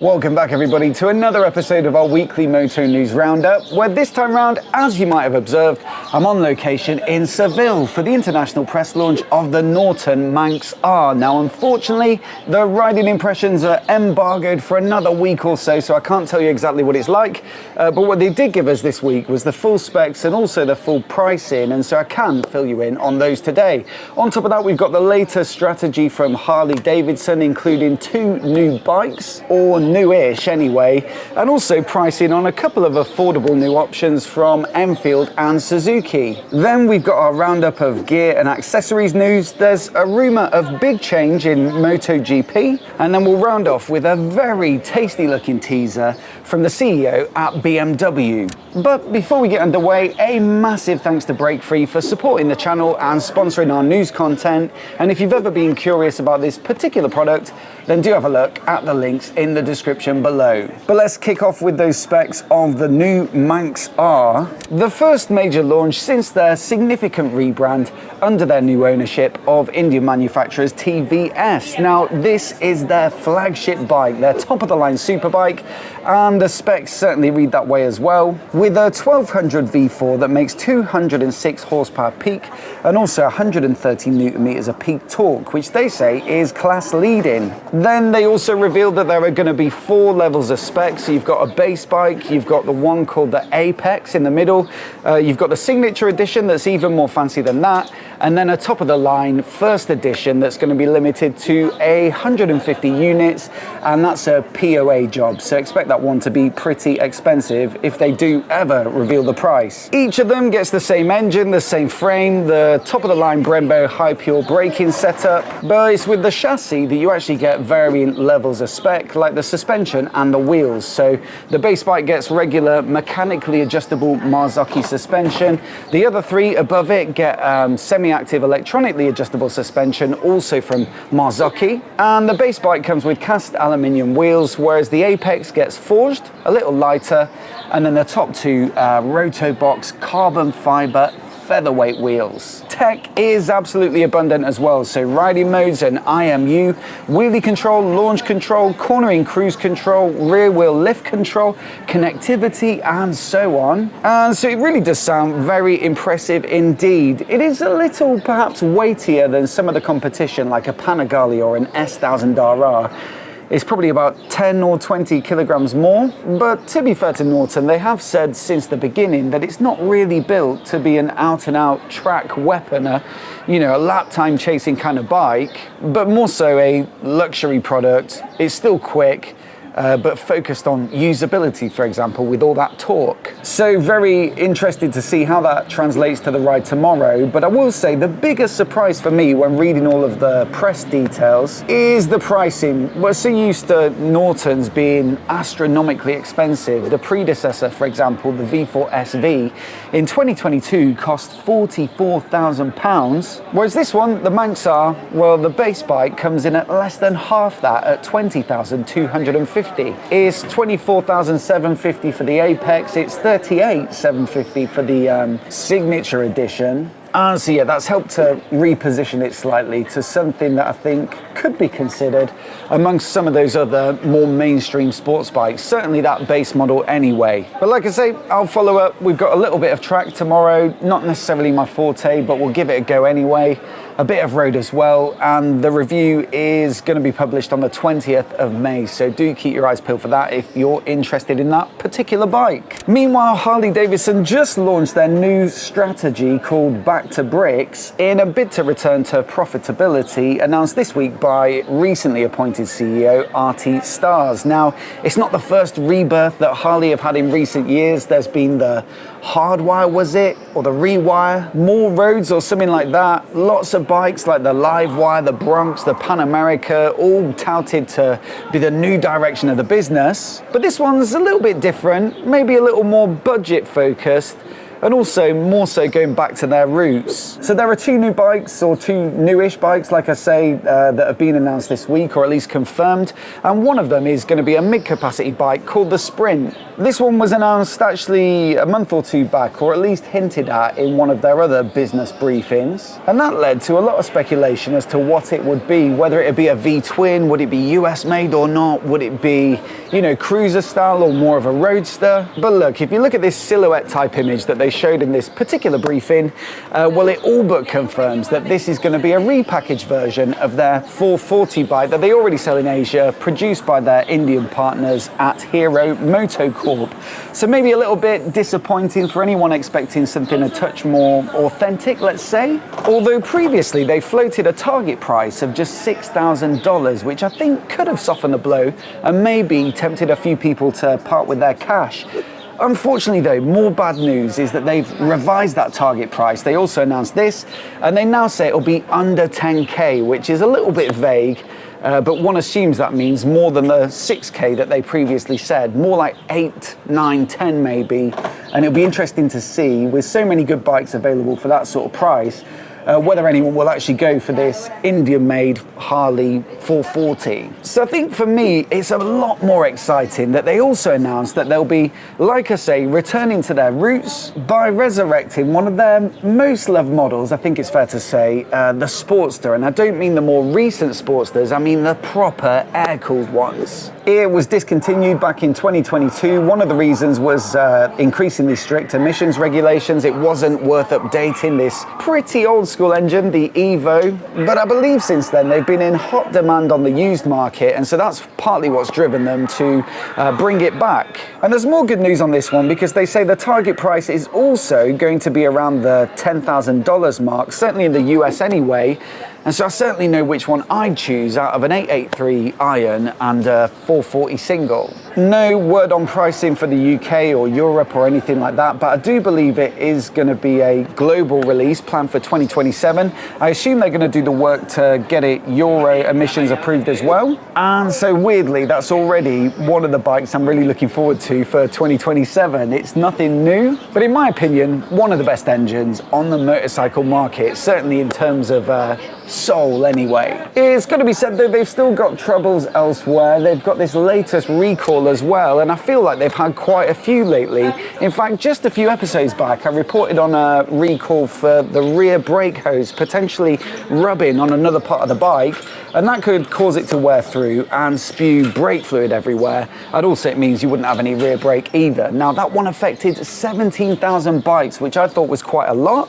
Welcome back everybody to another episode of our weekly Moto News Roundup, where this time round, as you might have observed, I'm on location in Seville for the international press launch of the Norton MANX R. Now unfortunately, the riding impressions are embargoed for another week or so I can't tell you exactly what it's like, but what they did give us this week was the full specs and also the full pricing, and so I can fill you in on those today. On top of that, we've got the latest strategy from Harley-Davidson, including 2 new bikes, or new-ish anyway, and also pricing on a couple of affordable new options from Enfield and Suzuki. Then we've got our roundup of gear and accessories news. There's a rumour of big change in MotoGP, and then we'll round off with a very tasty looking teaser from the CEO at BMW. But before we get underway, a massive thanks to Breakfree for supporting the channel and sponsoring our news content. And if you've ever been curious about this particular product, then do have a look at the links in the description below. But let's kick off with those specs of the new MANX R, the first major launch since their significant rebrand under their new ownership of Indian manufacturers TVS. Now this is their flagship bike, their top of the line superbike, and the specs certainly read that way as well, with a 1200 V4 that makes 206 horsepower peak and also 130 newton meters of peak torque, which they say is class leading. Then they also revealed that there are going to be 4 levels of specs. So you've got a base bike, you've got the one called the Apex in the middle, you've got the signature edition that's even more fancy than that, and then a top of the line first edition that's going to be limited to 150 units, and that's a POA job, so expect that one to be pretty expensive if they do ever reveal the price. Each of them gets the same engine, the same frame, the top of the line Brembo high pure braking setup, but it's with the chassis that you actually get varying levels of spec, like the suspension and the wheels. So the base bike gets regular mechanically adjustable Marzocchi suspension. The other 3 above it get semi-active electronically adjustable suspension, also from Marzocchi. And the base bike comes with cast aluminium wheels, whereas the Apex gets forged, a little lighter, and then the top 2 Rotobox carbon fiber featherweight wheels. Tech is absolutely abundant as well, so riding modes and IMU, wheelie control, launch control, cornering cruise control, rear wheel lift control, connectivity, and so on. And so it really does sound very impressive indeed. It is a little perhaps weightier than some of the competition like a Panigale or an S1000RR. It's probably about 10 or 20 kilograms more, but to be fair to Norton, they have said since the beginning that it's not really built to be an out-and-out track weapon, a lap time chasing kind of bike, but more so a luxury product. It's still quick, but focused on usability, for example, with all that torque. So very interested to see how that translates to the ride tomorrow, but I will say the biggest surprise for me when reading all of the press details is the pricing. We're so used to Nortons being astronomically expensive. The predecessor, for example, the V4 SV, in 2022 cost £44,000, whereas this one, the MANX R, well, the base bike comes in at less than half that at $20,250. It's $24,750 for the Apex, it's $38,750 for the signature edition. So yeah, that's helped to reposition it slightly to something that I think could be considered amongst some of those other more mainstream sports bikes, certainly that base model anyway. But like I say, I'll follow up. We've got a little bit of track tomorrow, not necessarily my forte, but we'll give it a go anyway. A bit of road as well, and the review is going to be published on the 20th of May, so do keep your eyes peeled for that if you're interested in that particular bike. Meanwhile, Harley-Davidson just launched their new strategy called Back to Bricks in a bid to return to profitability, announced this week by recently appointed CEO RT Stars. Now, it's not the first rebirth that Harley have had in recent years. There's been the Hardwire, was it? Or the Rewire? More roads or something like that. Lots of bikes like the Livewire, the Bronx, the Pan America, all touted to be the new direction of the business. But this one's a little bit different, maybe a little more budget focused, and also more so going back to their roots. So there are two new bikes, or two newish bikes, like I say, that have been announced this week, or at least confirmed, and one of them is going to be a mid-capacity bike called the Sprint. This one was announced actually a month or two back, or at least hinted at in one of their other business briefings, and that led to a lot of speculation as to what it would be, whether it would be a V-twin, would it be US made or not, would it be, you know, cruiser style or more of a roadster. But look, if you look at this silhouette type image that they showed in this particular briefing, well, it all but confirms that this is going to be a repackaged version of their 440 bike that they already sell in Asia, produced by their Indian partners at Hero Moto Corp. So maybe a little bit disappointing for anyone expecting something a touch more authentic, let's say. Although previously they floated a target price of just $6,000, which I think could have softened the blow and maybe tempted a few people to part with their cash. Unfortunately though, more bad news is that they've revised that target price. They also announced this, and they now say it'll be under 10K, which is a little bit vague, but one assumes that means more than the 6K that they previously said, more like 8, 9, 10 maybe. And it'll be interesting to see, with so many good bikes available for that sort of price, whether anyone will actually go for this Indian-made Harley 440. So I think for me, it's a lot more exciting that they also announced that they'll be, like I say, returning to their roots by resurrecting one of their most loved models, I think it's fair to say, the Sportster. And I don't mean the more recent Sportsters, I mean the proper air-cooled ones. It was discontinued back in 2022. One of the reasons was increasingly strict emissions regulations. It wasn't worth updating this pretty old school engine, the Evo, but I believe since then they've been in hot demand on the used market, and so that's partly what's driven them to bring it back. And there's more good news on this one, because they say the target price is also going to be around the $10,000 mark, certainly in the US anyway. And so I certainly know which one I'd choose out of an 883 iron and a 440 single. No word on pricing for the UK or Europe or anything like that, but I do believe it is going to be a global release planned for 2027. I assume they're going to do the work to get it Euro emissions approved as well. And so weirdly, that's already one of the bikes I'm really looking forward to for 2027. It's nothing new, but in my opinion, one of the best engines on the motorcycle market, certainly in terms of soul anyway. It's got to be said though, they've still got troubles elsewhere. They've got this latest recall as well, and I feel like they've had quite a few lately. In fact, just a few episodes back, I reported on a recall for the rear brake hose potentially rubbing on another part of the bike, and that could cause it to wear through and spew brake fluid everywhere. And also it means you wouldn't have any rear brake either. Now that one affected 17,000 bikes, which I thought was quite a lot.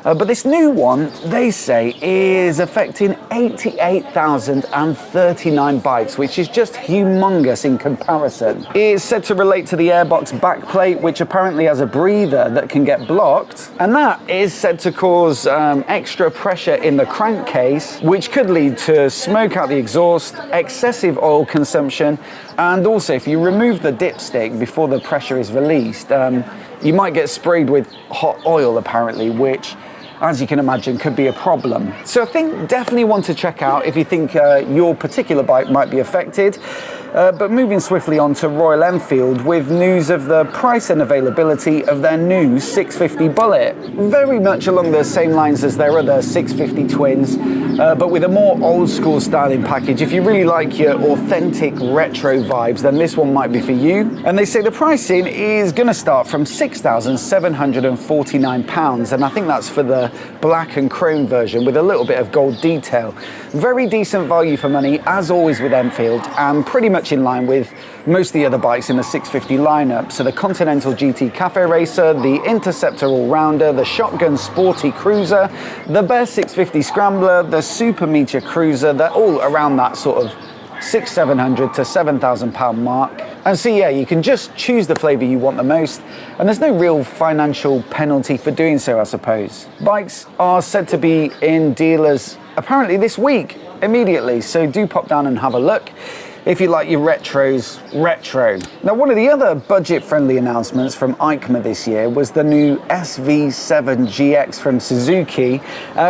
But this new one, they say, is affecting 88,039 bikes, which is just humongous in comparison. It's said to relate to the airbox backplate, which apparently has a breather that can get blocked. And that is said to cause extra pressure in the crankcase, which could lead to smoke out the exhaust, excessive oil consumption, and also if you remove the dipstick before the pressure is released, you might get sprayed with hot oil apparently, which, as you can imagine, could be a problem. So I think definitely one to check out if you think your particular bike might be affected. But moving swiftly on to Royal Enfield with news of the price and availability of their new 650 Bullet. Very much along the same lines as their other 650 twins, but with a more old school styling package. If you really like your authentic retro vibes, then this one might be for you. And they say the pricing is going to start from £6,749, and I think that's for the black and chrome version with a little bit of gold detail. Very decent value for money, as always with Enfield, and pretty much in line with most of the other bikes in the 650 lineup. So the Continental GT Cafe Racer, the Interceptor All-Rounder, the Shotgun Sporty Cruiser, the Bear 650 Scrambler, the Super Meteor Cruiser, they're all around that sort of £600 to £7,000 mark. And so yeah, you can just choose the flavour you want the most, and there's no real financial penalty for doing so, I suppose. Bikes are said to be in dealers apparently this week, immediately, so do pop down and have a look if you like your retros retro. Now, one of the other budget-friendly announcements from EICMA this year was the new SV7 GX from Suzuki,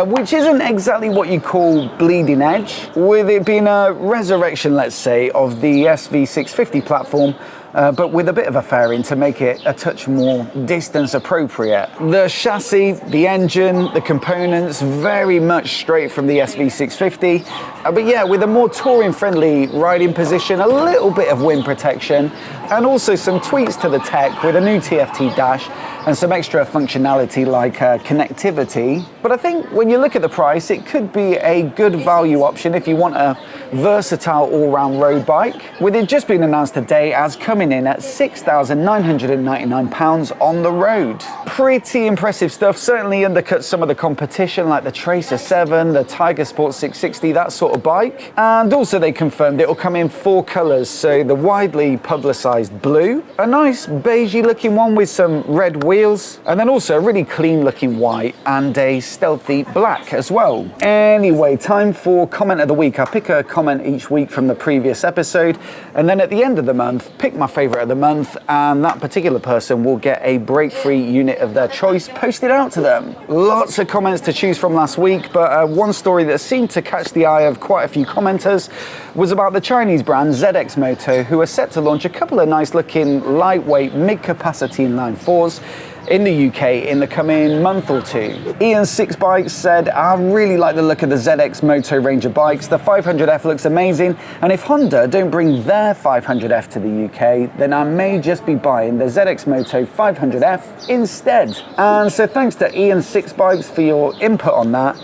which isn't exactly what you call bleeding edge, with it being a resurrection, let's say, of the SV650 platform, but with a bit of a fairing to make it a touch more distance appropriate. The chassis, the engine, the components, very much straight from the SV650, but yeah, with a more touring friendly riding position, a little bit of wind protection, and also some tweaks to the tech with a new TFT dash and some extra functionality like connectivity. But I think when you look at the price, it could be a good value option if you want a versatile all-round road bike, with it just being announced today as coming in at £6,999 on the road. Pretty impressive stuff, certainly undercuts some of the competition like the Tracer 7, the Tiger Sport 660, that sort of bike. And also they confirmed it will come in 4 colours, so the widely publicised blue, a nice beigey looking one with some red wheels, and then also a really clean looking white and a stealthy black as well. Anyway, time for comment of the week. I pick a comment each week from the previous episode, and then at the end of the month pick my favourite of the month, and that particular person will get a break-free unit of their choice posted out to them. Lots of comments to choose from last week, but one story that seemed to catch the eye of quite a few commenters was about the Chinese brand ZX Moto, who are set to launch a couple of nice looking lightweight mid-capacity inline 4s in the UK in the coming month or two. Ian6 Bikes said, I really like the look of the ZX Moto range of bikes. The 500F looks amazing, and if Honda don't bring their 500F to the UK, then I may just be buying the ZX Moto 500F instead. And so thanks to Ian6 Bikes for your input on that.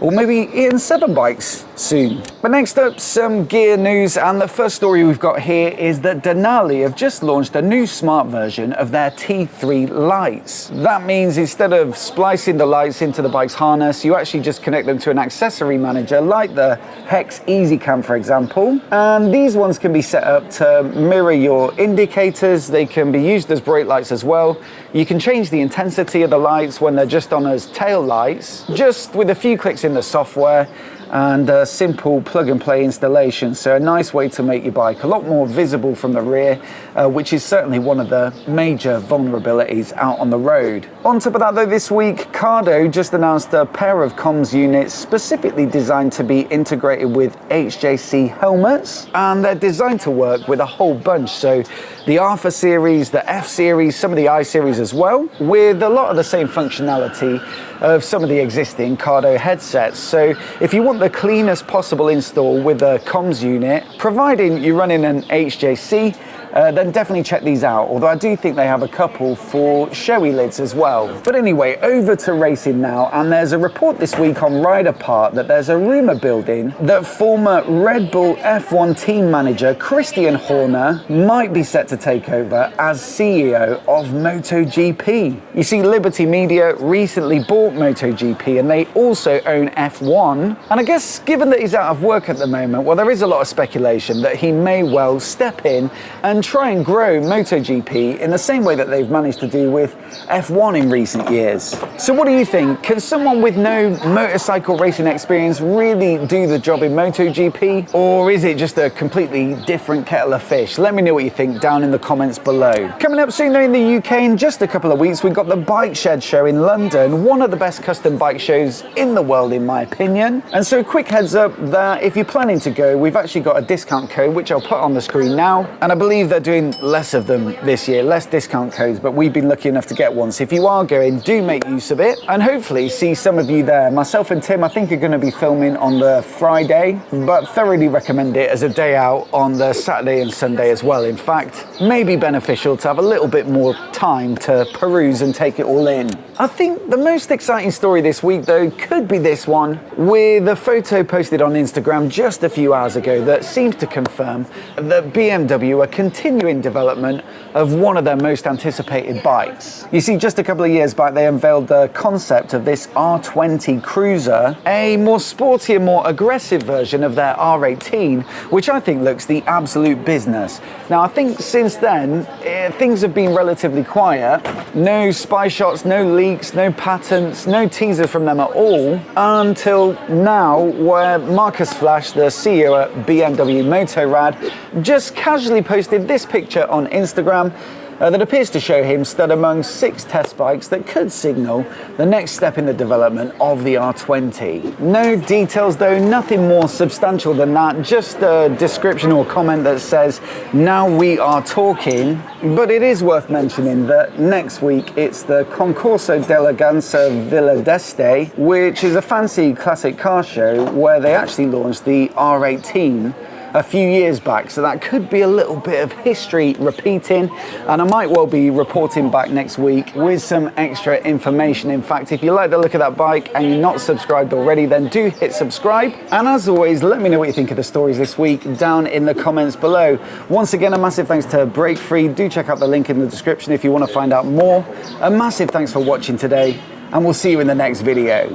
Or maybe Ian7 Bikes soon. But next up, some gear news, and the first story we've got here is that Denali have just launched a new smart version of their T3 lights. That means instead of splicing the lights into the bike's harness, you actually just connect them to an accessory manager like the HEX ezCAN, for example. And these ones can be set up to mirror your indicators. They can be used as brake lights as well. You can change the intensity of the lights when they're just on as tail lights, just with a few clicks in the software and a simple plug and play installation. So a nice way to make your bike a lot more visible from the rear, which is certainly one of the major vulnerabilities out on the road. On top of that though, this week, Cardo just announced a pair of comms units specifically designed to be integrated with HJC helmets, and they're designed to work with a whole bunch. So the Alpha series, the F series, some of the I series as well, with a lot of the same functionality of some of the existing Cardo headsets. So if you want the cleanest possible install with a comms unit, providing you're running an HJC, then definitely check these out, although I do think they have a couple for showy lids as well. But anyway, over to racing now, and there's a report this week on Rider Part that there's a rumour building that former Red Bull F1 team manager Christian Horner might be set to take over as CEO of MotoGP. You see, Liberty Media recently bought MotoGP, and they also own F1, and I guess given that he's out of work at the moment, well, there is a lot of speculation that he may well step in and try and grow MotoGP in the same way that they've managed to do with F1 in recent years. So what do you think? Can someone with no motorcycle racing experience really do the job in MotoGP? Or is it just a completely different kettle of fish? Let me know what you think down in the comments below. Coming up soon though in the UK, in just a couple of weeks, we've got the Bike Shed show in London, one of the best custom bike shows in the world in my opinion. And so quick heads up that if you're planning to go, we've actually got a discount code which I'll put on the screen now, and I believe they're doing less of them this year, less discount codes, but we've been lucky enough to get one. So if you are going, do make use of it, and hopefully see some of you there. Myself and Tim, I think, are going to be filming on the Friday, but thoroughly recommend it as a day out on the Saturday and Sunday as well. In fact, may be beneficial to have a little bit more time to peruse and take it all in. I think the most exciting story this week though could be this one, with a photo posted on Instagram just a few hours ago that seems to confirm that BMW are continuing development of one of their most anticipated bikes. You see, just a couple of years back they unveiled the concept of this R20 cruiser, a more sporty and more aggressive version of their R18, which I think looks the absolute business. Now I think since then things have been relatively quiet. No spy shots, no leaks, no patents, no teaser from them at all, until now, where Marcus Flash, the CEO at BMW Motorrad, just casually posted this picture on Instagram, that appears to show him stood among 6 test bikes that could signal the next step in the development of the R20. No details though, nothing more substantial than that, just a description or comment that says, now we are talking. But it is worth mentioning that next week it's the Concorso d'Eleganza Villa d'Este, which is a fancy classic car show where they actually launched the R18 a few years back, so that could be a little bit of history repeating, and I might well be reporting back next week with some extra information. In fact, if you like the look of that bike and you're not subscribed already, then do hit subscribe. And as always, let me know what you think of the stories this week down in the comments below. Once again, a massive thanks to Break Free. Do check out the link in the description if you want to find out more. A massive thanks for watching today, and we'll see you in the next video.